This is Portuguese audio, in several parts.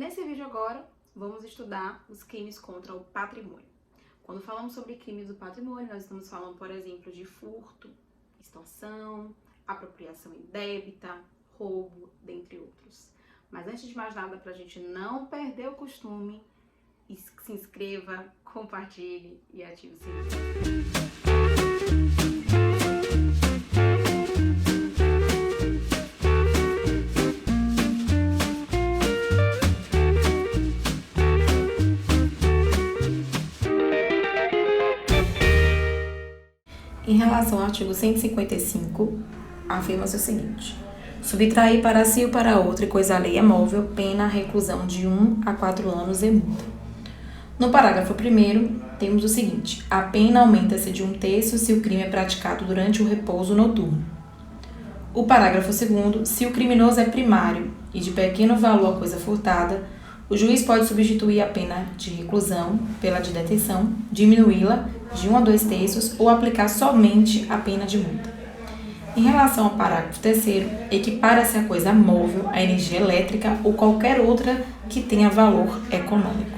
Nesse vídeo agora, vamos estudar os crimes contra o patrimônio. Quando falamos sobre crimes do patrimônio, nós estamos falando, por exemplo, de furto, extorsão, apropriação indébita, roubo, dentre outros. Mas antes de mais nada, para a gente não perder o costume, se inscreva, compartilhe e ative o sininho. Em relação ao artigo 155, afirma-se o seguinte: subtrair para si ou para outro e coisa alheia móvel, pena reclusão de 1 a 4 anos e multa. No parágrafo 1º, temos o seguinte: a pena aumenta-se de 1/3 se o crime é praticado durante o repouso noturno. O parágrafo 2º, se o criminoso é primário e de pequeno valor a coisa furtada, o juiz pode substituir a pena de reclusão pela de detenção, diminuí-la de 1 a 2/3 ou aplicar somente a pena de multa. Em relação ao parágrafo 3º, equipara-se a coisa móvel à energia elétrica ou qualquer outra que tenha valor econômico.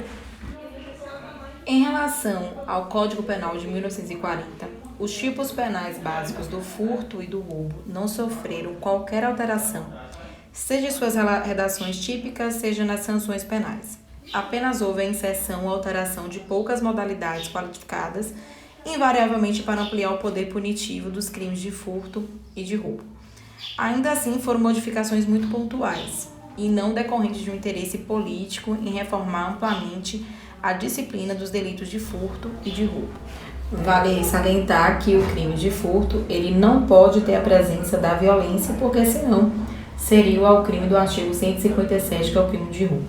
Em relação ao Código Penal de 1940, os tipos penais básicos do furto e do roubo não sofreram qualquer alteração, seja em suas redações típicas, seja nas sanções penais. Apenas houve a inserção ou alteração de poucas modalidades qualificadas, invariavelmente para ampliar o poder punitivo dos crimes de furto e de roubo. Ainda assim, foram modificações muito pontuais e não decorrentes de um interesse político em reformar amplamente a disciplina dos delitos de furto e de roubo. Vale salientar que o crime de furto ele não pode ter a presença da violência, porque senão seria o crime do artigo 157, que é o crime de roubo.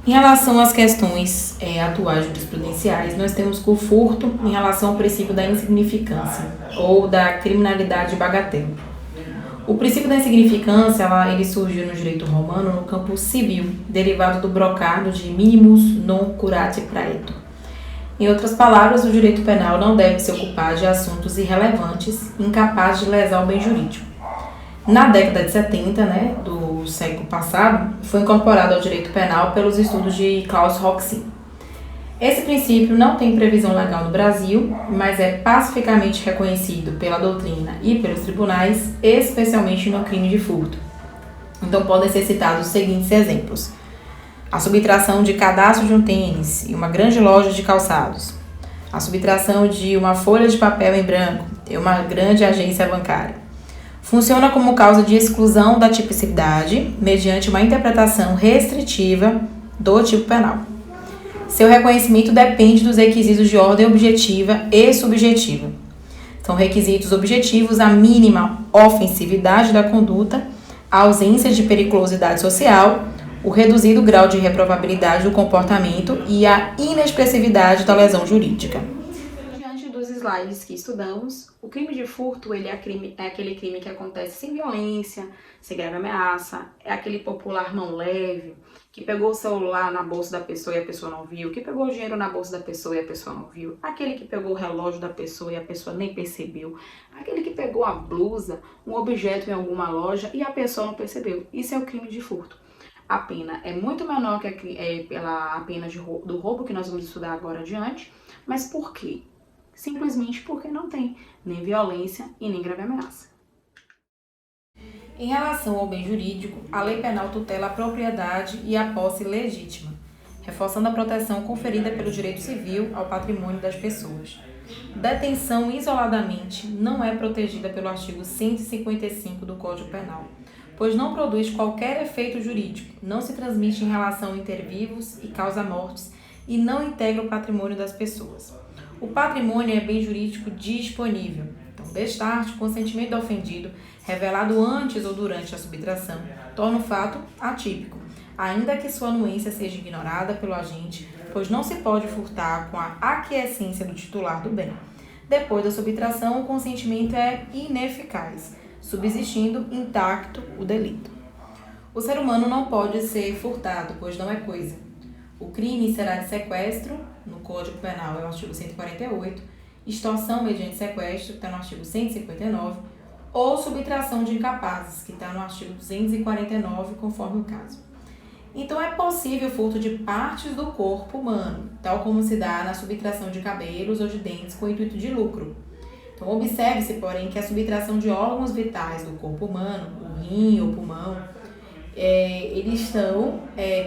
Em relação às questões atuais jurisprudenciais, nós temos que o furto em relação ao princípio da insignificância ou da criminalidade bagatela. O princípio da insignificância ele surgiu no direito romano no campo civil, derivado do brocado de minimus non curate praetor. Em outras palavras, o direito penal não deve se ocupar de assuntos irrelevantes, incapazes de lesar o bem jurídico. Na década de 70, do século passado, foi incorporado ao direito penal pelos estudos de Klaus Roxin. Esse princípio não tem previsão legal no Brasil, mas é pacificamente reconhecido pela doutrina e pelos tribunais, especialmente no crime de furto. Então, podem ser citados os seguintes exemplos: a subtração de cadastro de um tênis e uma grande loja de calçados, a subtração de uma folha de papel em branco e uma grande agência bancária. Funciona como causa de exclusão da tipicidade mediante uma interpretação restritiva do tipo penal. Seu reconhecimento depende dos requisitos de ordem objetiva e subjetiva. São requisitos objetivos a mínima ofensividade da conduta, a ausência de periculosidade social, o reduzido grau de reprovabilidade do comportamento e a inexpressividade da lesão jurídica. Diante dos slides que estudamos, o crime de furto é aquele crime que acontece sem violência, sem grave ameaça, é aquele popular mão leve, que pegou o celular na bolsa da pessoa e a pessoa não viu, que pegou o dinheiro na bolsa da pessoa e a pessoa não viu, aquele que pegou o relógio da pessoa e a pessoa nem percebeu, aquele que pegou a blusa, um objeto em alguma loja e a pessoa não percebeu. Isso é o crime de furto. A pena é muito menor que a pena do roubo que nós vamos estudar agora adiante, mas por quê? Simplesmente porque não tem nem violência e nem grave ameaça. Em relação ao bem jurídico, a lei penal tutela a propriedade e a posse legítima, reforçando a proteção conferida pelo direito civil ao patrimônio das pessoas. Detenção isoladamente não é protegida pelo artigo 155 do Código Penal, pois não produz qualquer efeito jurídico, não se transmite em relação inter vivos e causa mortes e não integra o patrimônio das pessoas. O patrimônio é bem jurídico disponível. Então, destarte, consentimento do ofendido, revelado antes ou durante a subtração, torna o fato atípico, ainda que sua anuência seja ignorada pelo agente, pois não se pode furtar com a aquiescência do titular do bem. Depois da subtração, o consentimento é ineficaz, subsistindo intacto o delito. O ser humano não pode ser furtado, pois não é coisa. O crime será de sequestro, no Código Penal é o artigo 148, extorsão mediante sequestro, que está no artigo 159, ou subtração de incapazes, que está no artigo 249, conforme o caso. Então, é possível o furto de partes do corpo humano, tal como se dá na subtração de cabelos ou de dentes com o intuito de lucro. Então, observe-se, porém, que a subtração de órgãos vitais do corpo humano, o rim ou pulmão,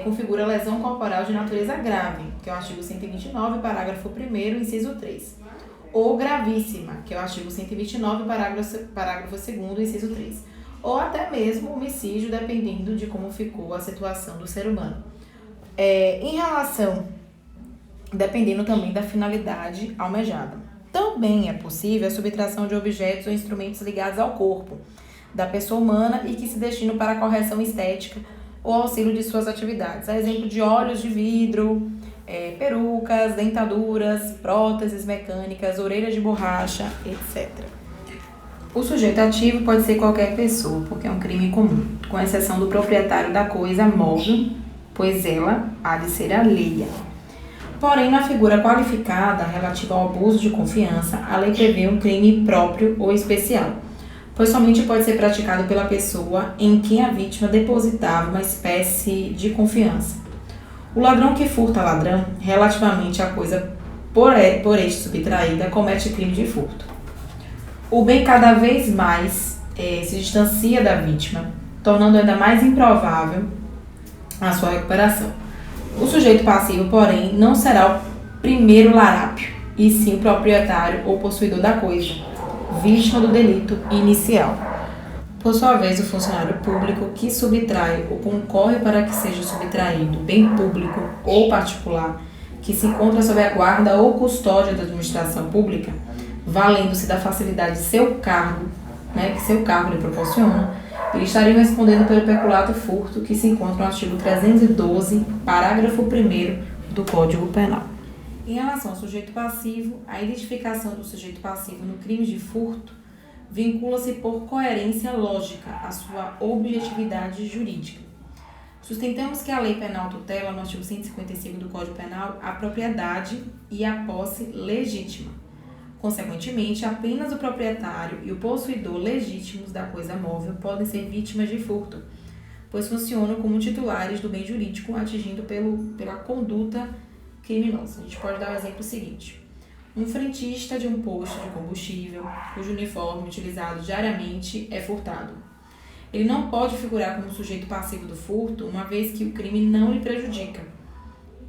configura lesão corporal de natureza grave, que é o artigo 129, parágrafo 1º, inciso 3. Ou gravíssima, que é o artigo 129, parágrafo 2º, inciso 3. Ou até mesmo homicídio, dependendo de como ficou a situação do ser humano. Dependendo também da finalidade almejada. Também é possível a subtração de objetos ou instrumentos ligados ao corpo da pessoa humana e que se destinam para a correção estética ou auxílio de suas atividades. A exemplo de olhos de vidro, perucas, dentaduras, próteses mecânicas, orelhas de borracha, etc. O sujeito ativo pode ser qualquer pessoa, porque é um crime comum, com exceção do proprietário da coisa móvel, pois ela há de ser alheia. Porém, na figura qualificada relativa ao abuso de confiança, a lei prevê um crime próprio ou especial, pois somente pode ser praticado pela pessoa em quem a vítima depositava uma espécie de confiança. O ladrão que furta ladrão, relativamente à coisa por este subtraída, comete crime de furto. O bem cada vez mais se distancia da vítima, tornando ainda mais improvável a sua recuperação. O sujeito passivo, porém, não será o primeiro larápio, e sim o proprietário ou possuidor da coisa, vítima do delito inicial. Por sua vez, o funcionário público que subtrai ou concorre para que seja subtraído bem público ou particular que se encontra sob a guarda ou custódia da administração pública, valendo-se da facilidade de seu cargo, que seu cargo lhe proporciona, ele estaria respondendo pelo peculato furto que se encontra no artigo 312, parágrafo 1º do Código Penal. Em relação ao sujeito passivo, a identificação do sujeito passivo no crime de furto vincula-se por coerência lógica à sua objetividade jurídica. Sustentamos que a lei penal tutela, no artigo 155 do Código Penal, a propriedade e a posse legítima. Consequentemente, apenas o proprietário e o possuidor legítimos da coisa móvel podem ser vítimas de furto, pois funcionam como titulares do bem jurídico atingido pela conduta criminosa. A gente pode dar o exemplo seguinte: um frentista de um posto de combustível, cujo uniforme utilizado diariamente é furtado. Ele não pode figurar como sujeito passivo do furto, uma vez que o crime não lhe prejudica.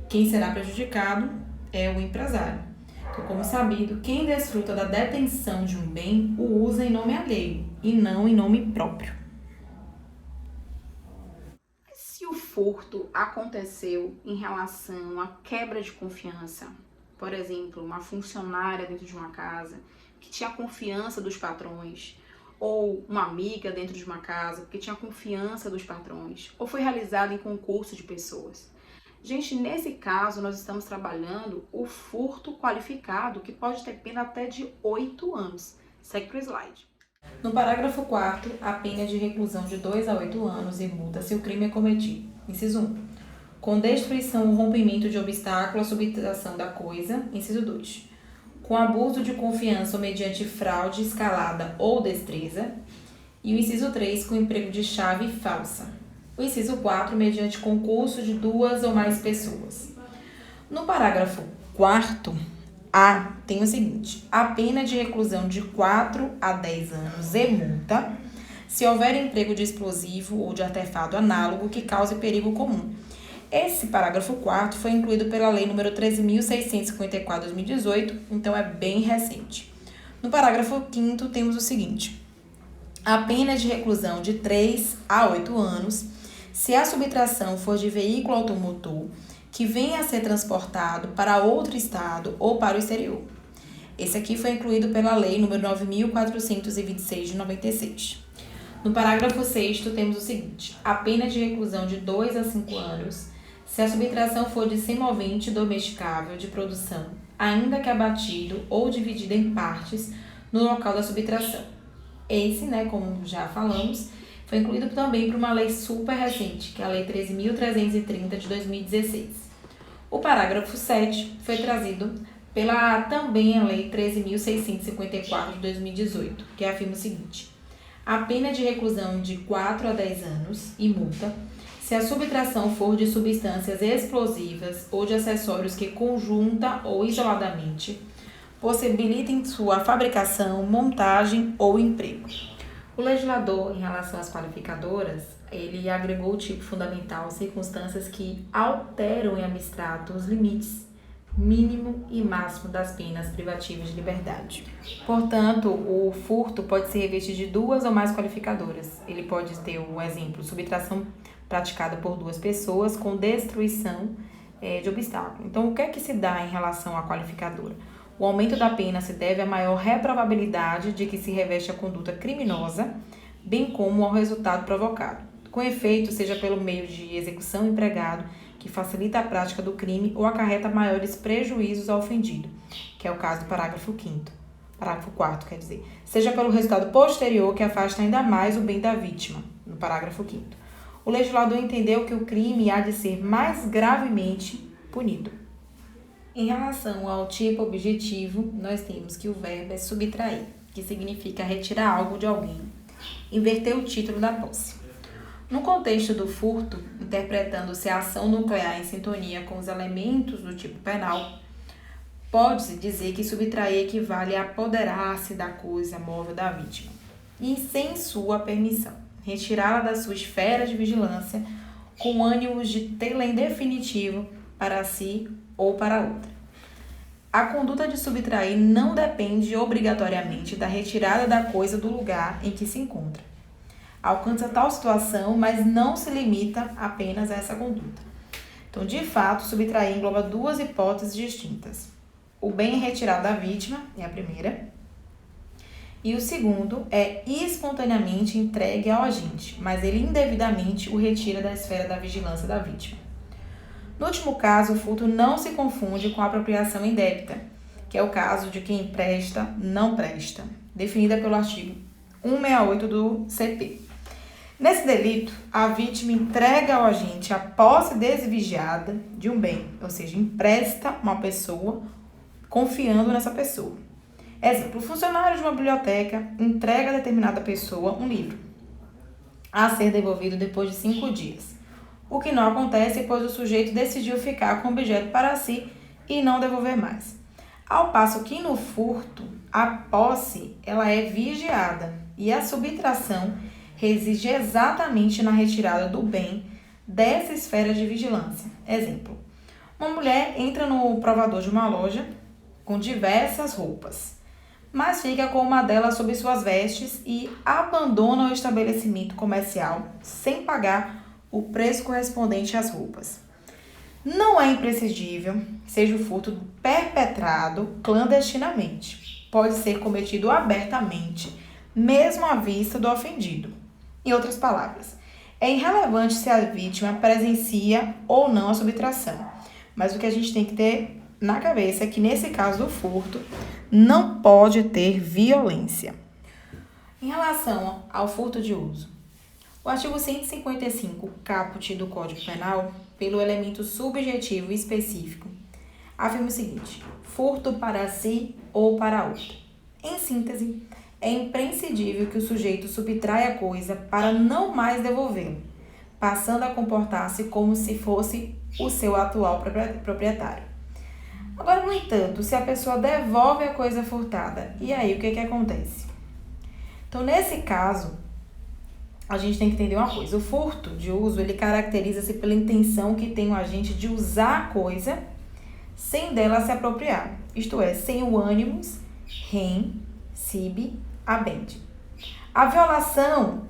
Quem será prejudicado é o empresário. Então, como sabido, quem desfruta da detenção de um bem o usa em nome alheio e não em nome próprio. Se o furto aconteceu em relação à quebra de confiança, por exemplo, uma funcionária dentro de uma casa que tinha confiança dos patrões, ou uma amiga dentro de uma casa que tinha confiança dos patrões, ou foi realizado em concurso de pessoas. Gente, nesse caso, nós estamos trabalhando o furto qualificado, que pode ter pena até de 8 anos. Segue para o slide. No parágrafo 4º, a pena é de reclusão de 2 a 8 anos e multa se o crime é cometido. Inciso 1. Com destruição ou rompimento de obstáculo à subtração da coisa. Inciso 2. Com abuso de confiança ou mediante fraude, escalada ou destreza. E o inciso 3, com emprego de chave falsa. O inciso 4, mediante concurso de 2 ou mais pessoas. No parágrafo 4º, A tem o seguinte: a pena de reclusão de 4 a 10 anos e multa, se houver emprego de explosivo ou de artefato análogo que cause perigo comum. Esse parágrafo 4º foi incluído pela Lei nº 13.654/2018, então é bem recente. No parágrafo 5º temos o seguinte: a pena é de reclusão de 3 a 8 anos, se a subtração for de veículo automotor que venha a ser transportado para outro estado ou para o exterior. Esse aqui foi incluído pela Lei nº 9.426/96. No parágrafo 6º temos o seguinte: a pena é de reclusão de 2 a 5 anos, se a subtração for de semovente domesticável de produção, ainda que abatido ou dividido em partes no local da subtração. Esse, como já falamos, foi incluído também por uma lei super recente, que é a Lei 13.330 de 2016. O parágrafo 7 foi trazido pela também a Lei 13.654 de 2018, que afirma o seguinte: a pena de reclusão de 4 a 10 anos e multa, Se a subtração for de substâncias explosivas ou de acessórios que conjunta ou isoladamente possibilitem sua fabricação, montagem ou emprego. O legislador, em relação às qualificadoras, ele agregou o tipo fundamental circunstâncias que alteram em abstrato os limites mínimo e máximo das penas privativas de liberdade. Portanto, o furto pode ser revestido de duas ou mais qualificadoras. Ele pode ter o exemplo, subtração praticada por duas pessoas com destruição de obstáculo. Então, o que é que se dá em relação à qualificadora? O aumento da pena se deve à maior reprovabilidade de que se reveste a conduta criminosa, bem como ao resultado provocado. Com efeito, seja pelo meio de execução empregado, que facilita a prática do crime ou acarreta maiores prejuízos ao ofendido, que é o caso do parágrafo 4º, quer dizer, seja pelo resultado posterior que afasta ainda mais o bem da vítima, no parágrafo 5º. O legislador entendeu que o crime há de ser mais gravemente punido. Em relação ao tipo objetivo, nós temos que o verbo é subtrair, que significa retirar algo de alguém, inverter o título da posse. No contexto do furto, interpretando-se a ação nuclear em sintonia com os elementos do tipo penal, pode-se dizer que subtrair equivale a apoderar-se da coisa móvel da vítima, e sem sua permissão, retirá-la da sua esfera de vigilância com ânimos de tê-la em definitivo para si ou para outra. A conduta de subtrair não depende obrigatoriamente da retirada da coisa do lugar em que se encontra. Alcança tal situação, mas não se limita apenas a essa conduta. Então, de fato, subtrair engloba duas hipóteses distintas. O bem retirado da vítima, é a primeira, e o segundo é espontaneamente entregue ao agente, mas ele indevidamente o retira da esfera da vigilância da vítima. No último caso, o furto não se confunde com a apropriação indébita, que é o caso de quem presta, não presta, definida pelo artigo 168 do CP. Nesse delito, a vítima entrega ao agente a posse desvigiada de um bem, ou seja, empresta uma pessoa confiando nessa pessoa. Exemplo, o funcionário de uma biblioteca entrega a determinada pessoa um livro a ser devolvido depois de 5 dias. O que não acontece, pois o sujeito decidiu ficar com o objeto para si e não devolver mais. Ao passo que no furto, a posse ela é vigiada e a subtração reside exatamente na retirada do bem dessa esfera de vigilância. Exemplo, uma mulher entra no provador de uma loja com diversas roupas, mas fica com uma delas sob suas vestes e abandona o estabelecimento comercial sem pagar o preço correspondente às roupas. Não é imprescindível seja o furto perpetrado clandestinamente. Pode ser cometido abertamente, mesmo à vista do ofendido. Em outras palavras, é irrelevante se a vítima presencia ou não a subtração, mas o que a gente tem que ter na cabeça é que nesse caso do furto não pode ter violência. Em relação ao furto de uso, o artigo 155, caput do Código Penal, pelo elemento subjetivo específico, afirma o seguinte: furto para si ou para outro. Em síntese, é imprescindível que o sujeito subtraia a coisa para não mais devolvê-la, passando a comportar-se como se fosse o seu atual proprietário. Agora, no entanto, se a pessoa devolve a coisa furtada, e aí o que acontece? Então, nesse caso, a gente tem que entender uma coisa. O furto de uso, ele caracteriza-se pela intenção que tem o agente de usar a coisa sem dela se apropriar. Isto é, sem o animus, rem, sibi, habend. A violação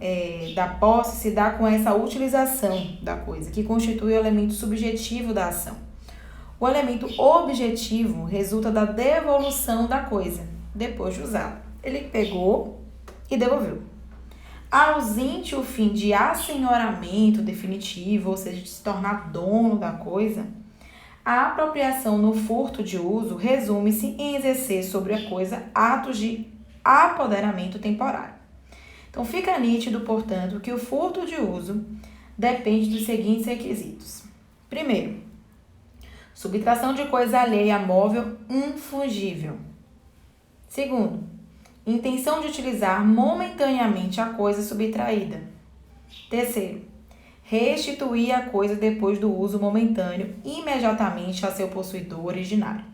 da posse se dá com essa utilização da coisa, que constitui o elemento subjetivo da ação. O elemento objetivo resulta da devolução da coisa, depois de usada. Ele pegou e devolveu. Ausente o fim de assenhoramento definitivo, ou seja, de se tornar dono da coisa, a apropriação no furto de uso resume-se em exercer sobre a coisa atos de apoderamento temporário. Então, fica nítido, portanto, que o furto de uso depende dos seguintes requisitos. Primeiro, subtração de coisa alheia móvel infungível. Segundo, intenção de utilizar momentaneamente a coisa subtraída. Terceiro, restituir a coisa depois do uso momentâneo imediatamente a seu possuidor originário.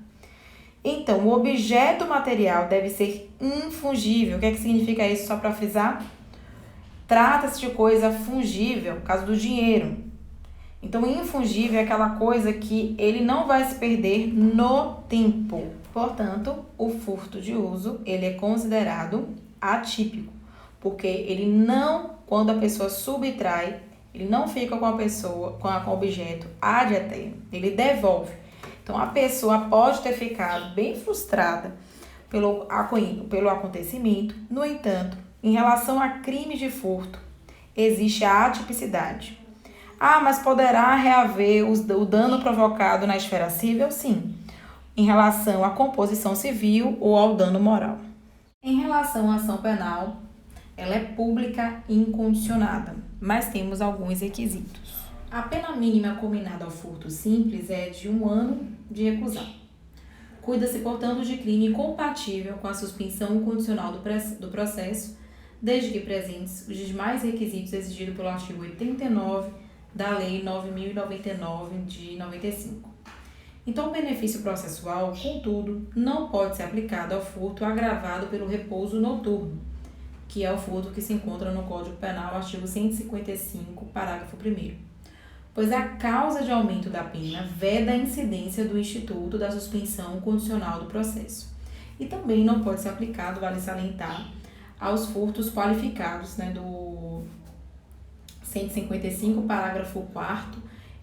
Então, o objeto material deve ser infungível. O que é que significa isso, só para frisar? Trata-se de coisa fungível, no caso do dinheiro. Então, infungível é aquela coisa que ele não vai se perder no tempo. Portanto, o furto de uso, ele é considerado atípico, porque ele não, quando a pessoa subtrai, ele não fica com a pessoa, com o objeto ad eterno, ele devolve. Então, a pessoa pode ter ficado bem frustrada pelo acontecimento, no entanto, em relação a crime de furto, existe a atipicidade. Ah, mas poderá reaver o dano provocado na esfera civil? Sim, em relação à composição civil ou ao dano moral. Em relação à ação penal, ela é pública e incondicionada, mas temos alguns requisitos. A pena mínima combinada ao furto simples é de 1 ano de reclusão. Cuida-se, portanto, de crime compatível com a suspensão incondicional do processo, desde que presentes os demais requisitos exigidos pelo artigo 89 da Lei 9.099 de 95. Então, o benefício processual, contudo, não pode ser aplicado ao furto agravado pelo repouso noturno, que é o furto que se encontra no Código Penal, artigo 155, parágrafo 1º, pois a causa de aumento da pena veda a incidência do instituto da suspensão condicional do processo. E também não pode ser aplicado, vale salientar, aos furtos qualificados, do 155, parágrafo 4º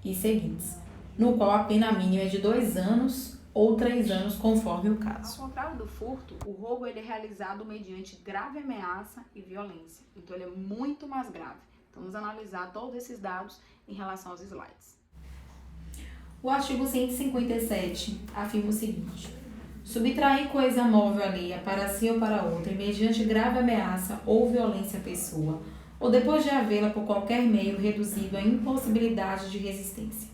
e seguintes, no qual a pena mínima é de 2 anos ou 3 anos, conforme o caso. Ao contrário do furto, o roubo ele é realizado mediante grave ameaça e violência. Então, ele é muito mais grave. Então, vamos analisar todos esses dados em relação aos slides. O artigo 157 afirma o seguinte: subtrair coisa móvel alheia para si ou para outra, mediante grave ameaça ou violência à pessoa, ou depois de havê-la por qualquer meio reduzido à impossibilidade de resistência.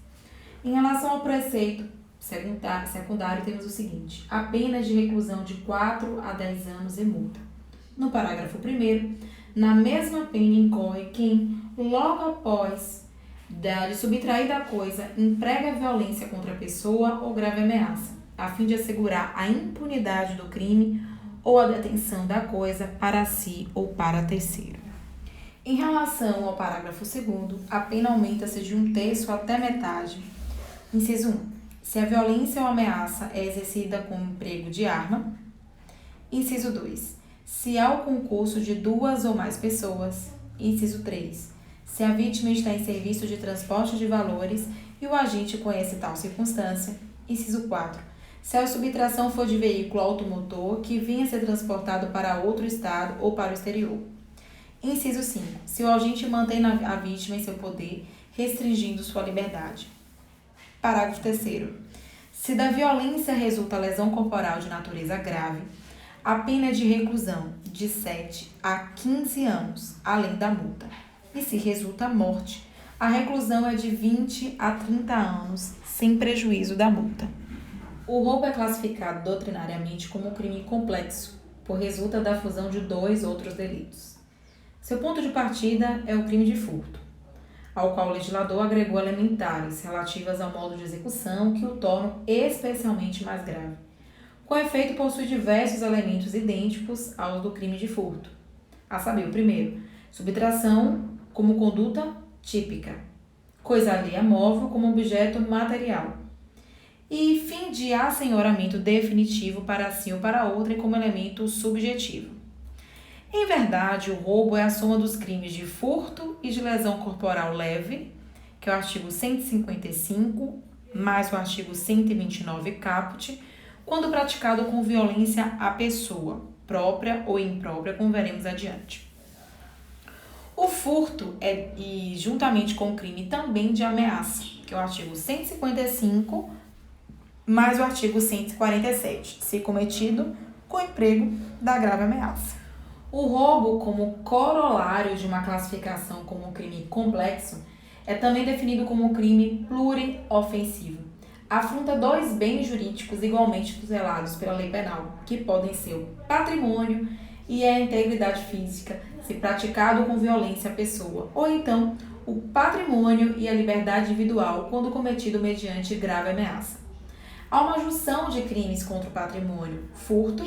Em relação ao preceito secundário, temos o seguinte: a pena de reclusão de 4 a 10 anos e multa. No parágrafo 1º, na mesma pena incorre quem, logo após de subtrair da coisa, emprega violência contra a pessoa ou grave ameaça, a fim de assegurar a impunidade do crime ou a detenção da coisa para si ou para terceiro. Em relação ao parágrafo 2º, a pena aumenta-se de 1/3 até metade. Inciso 1. Se a violência ou ameaça é exercida com emprego de arma. Inciso 2. Se há o concurso de 2 ou mais pessoas. Inciso 3. Se a vítima está em serviço de transporte de valores e o agente conhece tal circunstância. Inciso 4. Se a subtração for de veículo automotor que venha a ser transportado para outro estado ou para o exterior. Inciso 5. Se o agente mantém a vítima em seu poder, restringindo sua liberdade. Parágrafo 3º. Se da violência resulta lesão corporal de natureza grave, a pena é de reclusão de 7 a 15 anos, além da multa. E se resulta morte, a reclusão é de 20 a 30 anos, sem prejuízo da multa. O roubo é classificado doutrinariamente como um crime complexo, por resulta da fusão de 2 outros delitos. Seu ponto de partida é o crime de furto, ao qual o legislador agregou elementares relativas ao modo de execução que o tornam especialmente mais grave. Com efeito, possui diversos elementos idênticos aos do crime de furto, a saber, o primeiro, subtração como conduta típica, coisa alheia móvel como objeto material, e fim de assenhoramento definitivo para si ou para outra como elemento subjetivo. Em verdade, o roubo é a soma dos crimes de furto e de lesão corporal leve, que é o artigo 155, mais o artigo 129 caput, quando praticado com violência à pessoa, própria ou imprópria, como veremos adiante. O furto e juntamente com o crime também de ameaça, que é o artigo 155, mais o artigo 147, se cometido com emprego da grave ameaça. O roubo, como corolário de uma classificação como um crime complexo, é também definido como um crime pluriofensivo. Afronta 2 bens jurídicos igualmente tutelados pela lei penal, que podem ser o patrimônio e a integridade física, se praticado com violência à pessoa, ou então o patrimônio e a liberdade individual quando cometido mediante grave ameaça. Há uma junção de crimes contra o patrimônio, furto,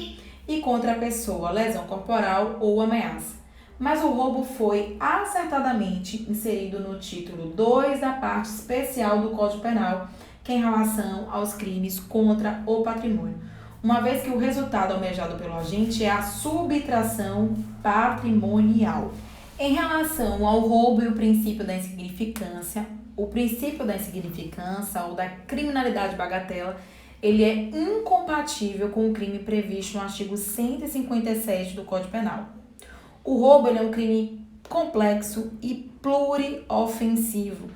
e contra a pessoa, lesão corporal ou ameaça. Mas o roubo foi acertadamente inserido no título 2 da parte especial do Código Penal, que é em relação aos crimes contra o patrimônio, uma vez que o resultado almejado pelo agente é a subtração patrimonial. Em relação ao roubo e o princípio da insignificância ou da criminalidade bagatela, ele é incompatível com o crime previsto no artigo 157 do Código Penal. O roubo é um crime complexo e pluriofensivo.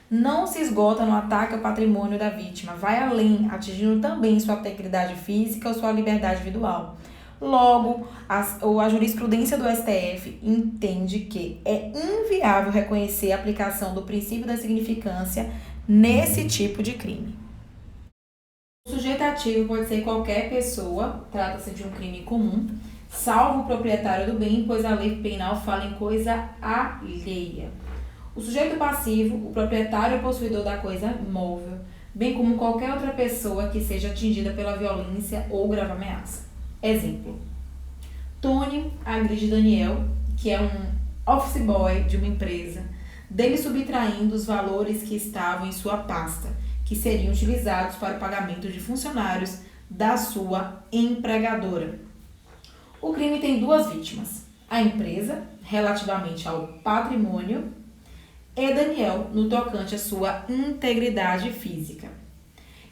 Não se esgota no ataque ao patrimônio da vítima, vai além, atingindo também sua integridade física ou sua liberdade individual. Logo, a jurisprudência do STF entende que é inviável reconhecer a aplicação do princípio da insignificância nesse tipo de crime. O sujeito ativo pode ser qualquer pessoa, trata-se de um crime comum, salvo o proprietário do bem, pois a lei penal fala em coisa alheia. O sujeito passivo, o proprietário ou possuidor da coisa móvel, bem como qualquer outra pessoa que seja atingida pela violência ou grave ameaça. Exemplo: Tony agride Daniel, que é um office boy de uma empresa, dele subtraindo os valores que estavam em sua pasta, que seriam utilizados para o pagamento de funcionários da sua empregadora. O crime tem duas vítimas: a empresa, relativamente ao patrimônio, e Daniel, no tocante à sua integridade física.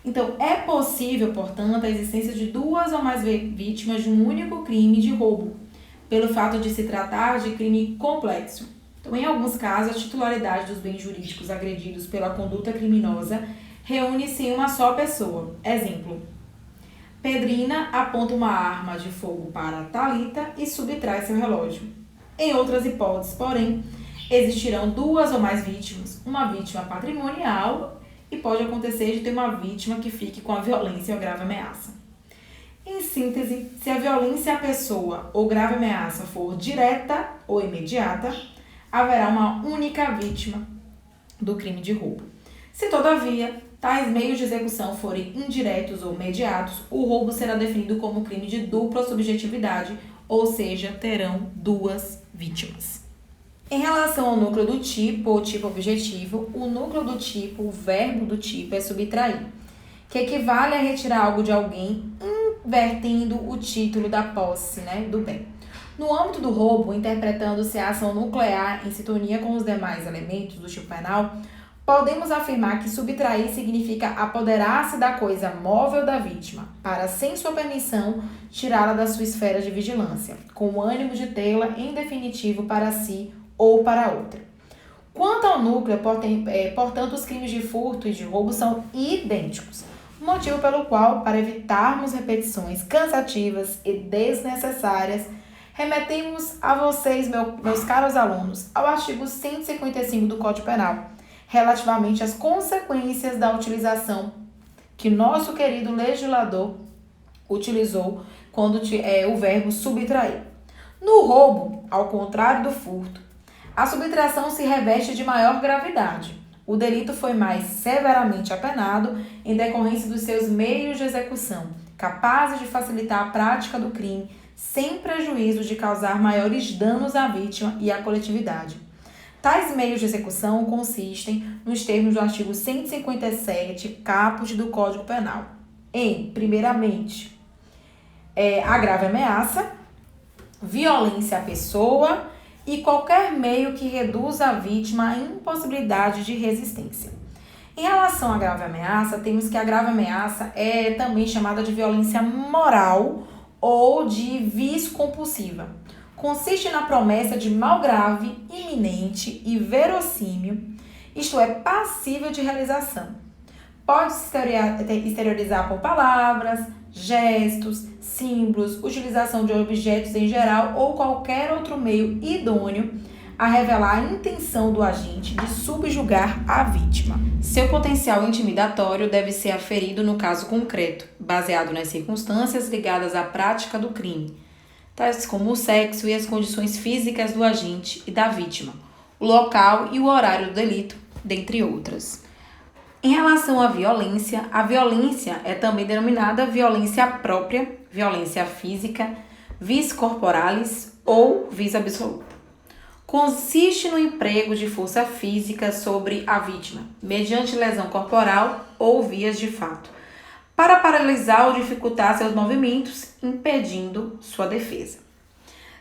Então, é possível, portanto, a existência de duas ou mais vítimas de um único crime de roubo, pelo fato de se tratar de crime complexo. Então, em alguns casos, a titularidade dos bens jurídicos agredidos pela conduta criminosa reúne-se em uma só pessoa. Exemplo: Pedrina aponta uma arma de fogo para Thalita e subtrai seu relógio. Em outras hipóteses, porém, existirão duas ou mais vítimas, uma vítima patrimonial e pode acontecer de ter uma vítima que fique com a violência ou grave ameaça. Em síntese, se a violência à pessoa ou grave ameaça for direta ou imediata, haverá uma única vítima do crime de roubo. Se, todavia, tais meios de execução forem indiretos ou imediatos, o roubo será definido como crime de dupla subjetividade, ou seja, terão duas vítimas. Em relação ao núcleo do tipo ou tipo objetivo, o núcleo do tipo, o verbo do tipo é subtrair, que equivale a retirar algo de alguém, invertendo o título da posse, do bem. No âmbito do roubo, interpretando-se a ação nuclear em sintonia com os demais elementos do tipo penal, podemos afirmar que subtrair significa apoderar-se da coisa móvel da vítima, para, sem sua permissão, tirá-la da sua esfera de vigilância, com o ânimo de tê-la, em definitivo, para si ou para outra. Quanto ao núcleo, portanto, os crimes de furto e de roubo são idênticos, motivo pelo qual, para evitarmos repetições cansativas e desnecessárias, remetemos a vocês, meus caros alunos, ao artigo 155 do Código Penal, relativamente às consequências da utilização que nosso querido legislador utilizou quando o verbo subtrair. No roubo, ao contrário do furto, a subtração se reveste de maior gravidade. O delito foi mais severamente apenado em decorrência dos seus meios de execução, capazes de facilitar a prática do crime, sem prejuízo de causar maiores danos à vítima e à coletividade. Tais meios de execução consistem nos termos do artigo 157, caput do Código Penal, em, primeiramente, a grave ameaça, violência à pessoa e qualquer meio que reduza a vítima à impossibilidade de resistência. Em relação à grave ameaça, temos que a grave ameaça é também chamada de violência moral ou de vício compulsiva. Consiste na promessa de mal grave, iminente e verossímil, isto é, passível de realização. Pode-se exteriorizar por palavras, gestos, símbolos, utilização de objetos em geral ou qualquer outro meio idôneo a revelar a intenção do agente de subjugar a vítima. Seu potencial intimidatório deve ser aferido no caso concreto, baseado nas circunstâncias ligadas à prática do crime, tais como o sexo e as condições físicas do agente e da vítima, o local e o horário do delito, dentre outras. Em relação à violência, a violência é também denominada violência própria, violência física, vis corporalis ou vis absoluta. Consiste no emprego de força física sobre a vítima, mediante lesão corporal ou vias de fato, para paralisar ou dificultar seus movimentos, impedindo sua defesa.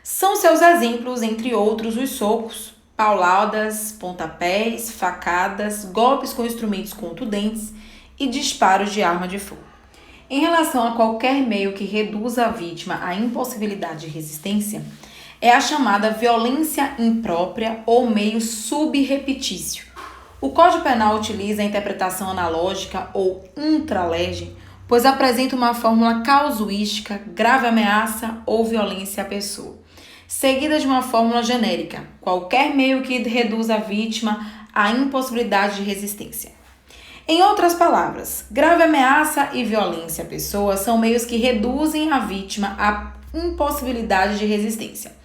São seus exemplos, entre outros, os socos, pauladas, pontapés, facadas, golpes com instrumentos contundentes e disparos de arma de fogo. Em relação a qualquer meio que reduza a vítima à impossibilidade de resistência, é a chamada violência imprópria ou meio subrepetício. O Código Penal utiliza a interpretação analógica ou intralege, pois apresenta uma fórmula casuística, grave ameaça ou violência à pessoa, seguida de uma fórmula genérica, qualquer meio que reduza a vítima à impossibilidade de resistência. Em outras palavras, grave ameaça e violência à pessoa são meios que reduzem a vítima à impossibilidade de resistência,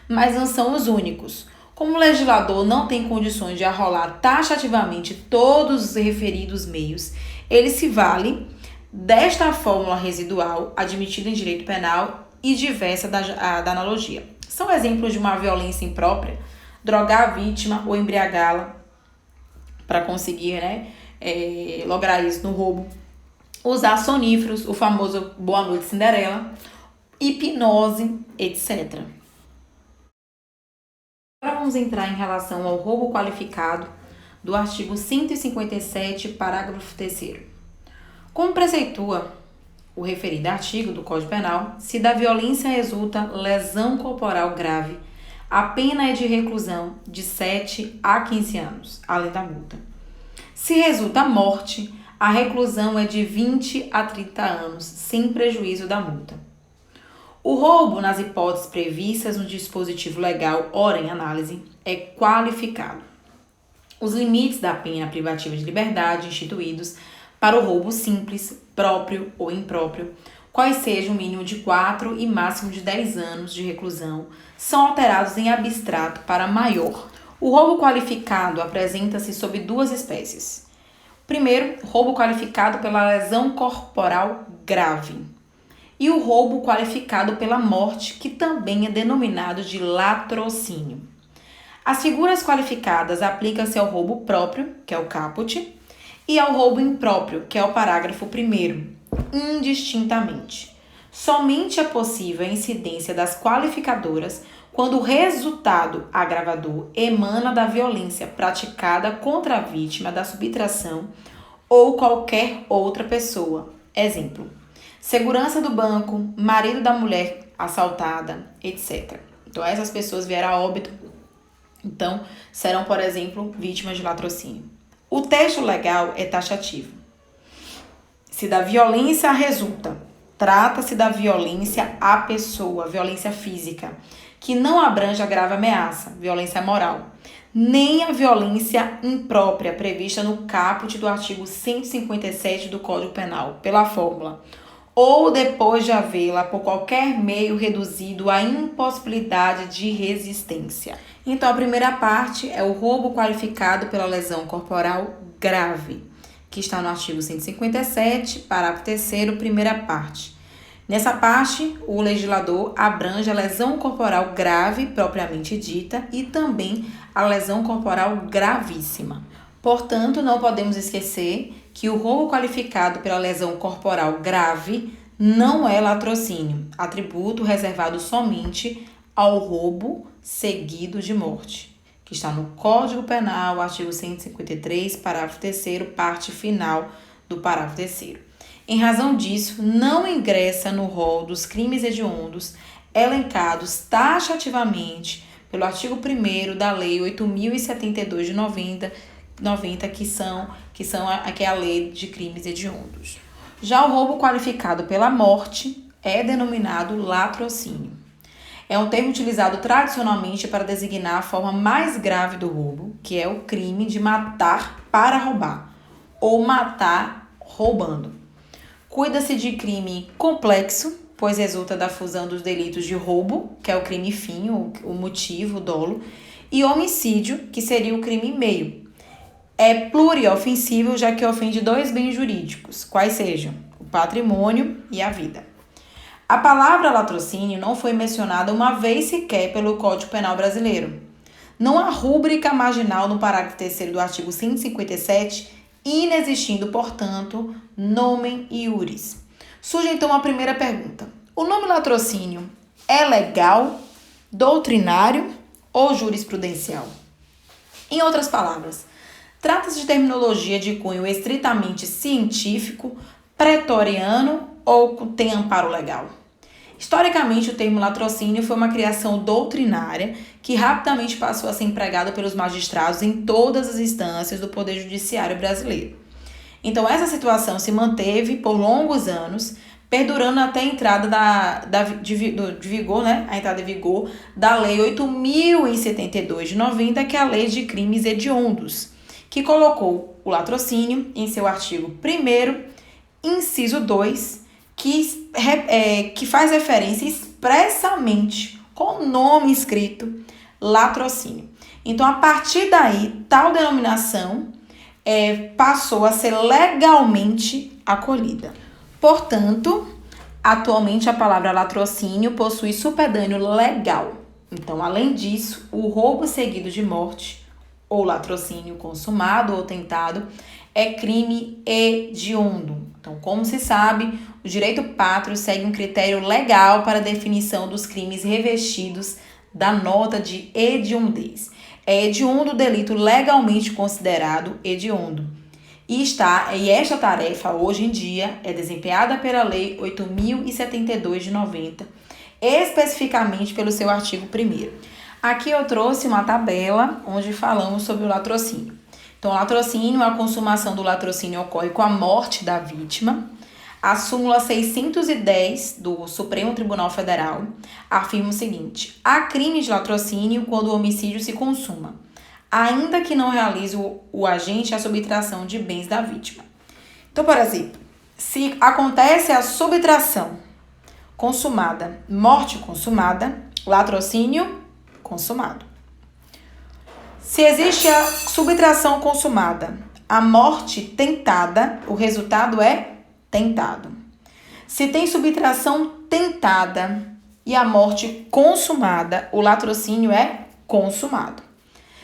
mas não são os únicos. Como o legislador não tem condições de arrolar taxativamente todos os referidos meios, ele se vale desta fórmula residual admitida em direito penal e diversa da analogia. São exemplos de uma violência imprópria, drogar a vítima ou embriagá-la para conseguir, lograr isso no roubo, usar soníferos, o famoso Boa Noite Cinderela, hipnose, etc. Agora vamos entrar em relação ao roubo qualificado do artigo 157, parágrafo 3º. Como preceitua o referido artigo do Código Penal, se da violência resulta lesão corporal grave, a pena é de reclusão de 7 a 15 anos, além da multa. Se resulta morte, a reclusão é de 20 a 30 anos, sem prejuízo da multa. O roubo, nas hipóteses previstas no dispositivo legal ora em análise, é qualificado. Os limites da pena privativa de liberdade instituídos para o roubo simples, próprio ou impróprio, quais sejam o mínimo de 4 e máximo de 10 anos de reclusão, são alterados em abstrato para maior. O roubo qualificado apresenta-se sob duas espécies. Primeiro, roubo qualificado pela lesão corporal grave. E o roubo qualificado pela morte, que também é denominado de latrocínio. As figuras qualificadas aplicam-se ao roubo próprio, que é o caput, e ao roubo impróprio, que é o parágrafo 1º, indistintamente. Somente é possível a incidência das qualificadoras quando o resultado agravador emana da violência praticada contra a vítima da subtração ou qualquer outra pessoa. Exemplo: segurança do banco, marido da mulher assaltada, etc. Então, essas pessoas vieram a óbito, então serão, por exemplo, vítimas de latrocínio. O texto legal é taxativo. Se da violência resulta, trata-se da violência à pessoa, violência física, que não abrange a grave ameaça, violência moral, nem a violência imprópria prevista no caput do artigo 157 do Código Penal, pela fórmula, ou depois de havê-la por qualquer meio reduzido à impossibilidade de resistência. Então, a primeira parte é o roubo qualificado pela lesão corporal grave, que está no artigo 157, parágrafo 3º, primeira parte. Nessa parte, o legislador abrange a lesão corporal grave, propriamente dita, e também a lesão corporal gravíssima. Portanto, não podemos esquecer que o roubo qualificado pela lesão corporal grave não é latrocínio, atributo reservado somente ao roubo seguido de morte, que está no Código Penal, artigo 153, parágrafo 3º, parte final do parágrafo 3º. Em razão disso, não ingressa no rol dos crimes hediondos elencados taxativamente pelo artigo 1º da Lei 8.072 de 90, que é a Lei de Crimes Hediondos. Já o roubo qualificado pela morte é denominado latrocínio. É um termo utilizado tradicionalmente para designar a forma mais grave do roubo, que é o crime de matar para roubar, ou matar roubando. Cuida-se de crime complexo, pois resulta da fusão dos delitos de roubo, que é o crime fim, o motivo, o dolo, e homicídio, que seria o crime meio. É pluriofensivo, já que ofende dois bens jurídicos, quais sejam o patrimônio e a vida. A palavra latrocínio não foi mencionada uma vez sequer pelo Código Penal brasileiro. Não há rúbrica marginal no parágrafo 3º do artigo 157, inexistindo, portanto, nomen iuris. Surge então a primeira pergunta. O nome latrocínio é legal, doutrinário ou jurisprudencial? Em outras palavras, trata-se de terminologia de cunho estritamente científico, pretoriano ou tem amparo legal? Historicamente, o termo latrocínio foi uma criação doutrinária que rapidamente passou a ser empregado pelos magistrados em todas as instâncias do Poder Judiciário brasileiro. Então, essa situação se manteve por longos anos, perdurando até a entrada de vigor, né? A entrada em vigor da Lei 8.072 de 90, que é a Lei de Crimes Hediondos, que colocou o latrocínio em seu artigo 1º, inciso 2, que faz referência expressamente com o nome escrito latrocínio. Então, a partir daí, tal denominação passou a ser legalmente acolhida. Portanto, atualmente a palavra latrocínio possui supedâneo legal. Então, além disso, o roubo seguido de morte, ou latrocínio consumado ou tentado, é crime hediondo. Então, como se sabe, o direito pátrio segue um critério legal para a definição dos crimes revestidos da nota de hediondez. É hediondo o delito legalmente considerado hediondo. E esta tarefa, hoje em dia, é desempenhada pela Lei 8.072 de 90, especificamente pelo seu artigo 1º. Aqui eu trouxe uma tabela onde falamos sobre o latrocínio. Então, o latrocínio, a consumação do latrocínio ocorre com a morte da vítima. A súmula 610 do Supremo Tribunal Federal afirma o seguinte: há crime de latrocínio quando o homicídio se consuma, ainda que não realize o agente a subtração de bens da vítima. Então, por exemplo, se acontece a subtração consumada, morte consumada, latrocínio consumado. Se existe a subtração consumada, a morte tentada, o resultado é tentado. Se tem subtração tentada e a morte consumada, o latrocínio é consumado.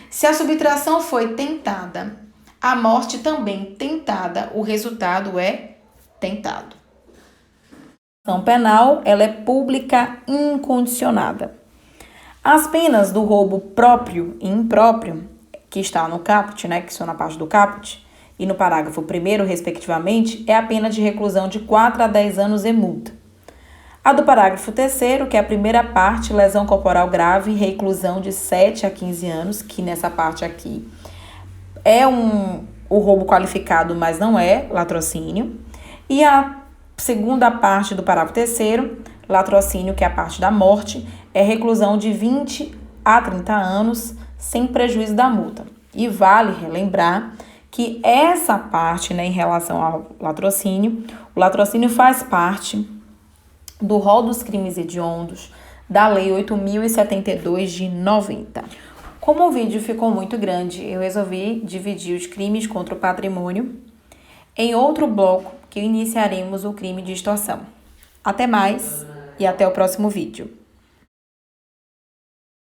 Se a subtração foi tentada, a morte também tentada, o resultado é tentado. A ação penal, ela é pública incondicionada. As penas do roubo próprio e impróprio, que está no caput, né, que são na parte do caput, e no parágrafo 1º, respectivamente, é a pena de reclusão de 4 a 10 anos e multa. A do parágrafo 3º, que é a primeira parte, lesão corporal grave, reclusão de 7 a 15 anos, que nessa parte aqui é o roubo qualificado, mas não é latrocínio. E a segunda parte do parágrafo 3º, latrocínio, que é a parte da morte, é reclusão de 20 a 30 anos, sem prejuízo da multa. E vale relembrar que essa parte, né, em relação ao latrocínio, o latrocínio faz parte do rol dos crimes hediondos da Lei 8.072 de 90. Como o vídeo ficou muito grande, eu resolvi dividir os crimes contra o patrimônio em outro bloco que iniciaremos o crime de extorsão. Até mais e até o próximo vídeo.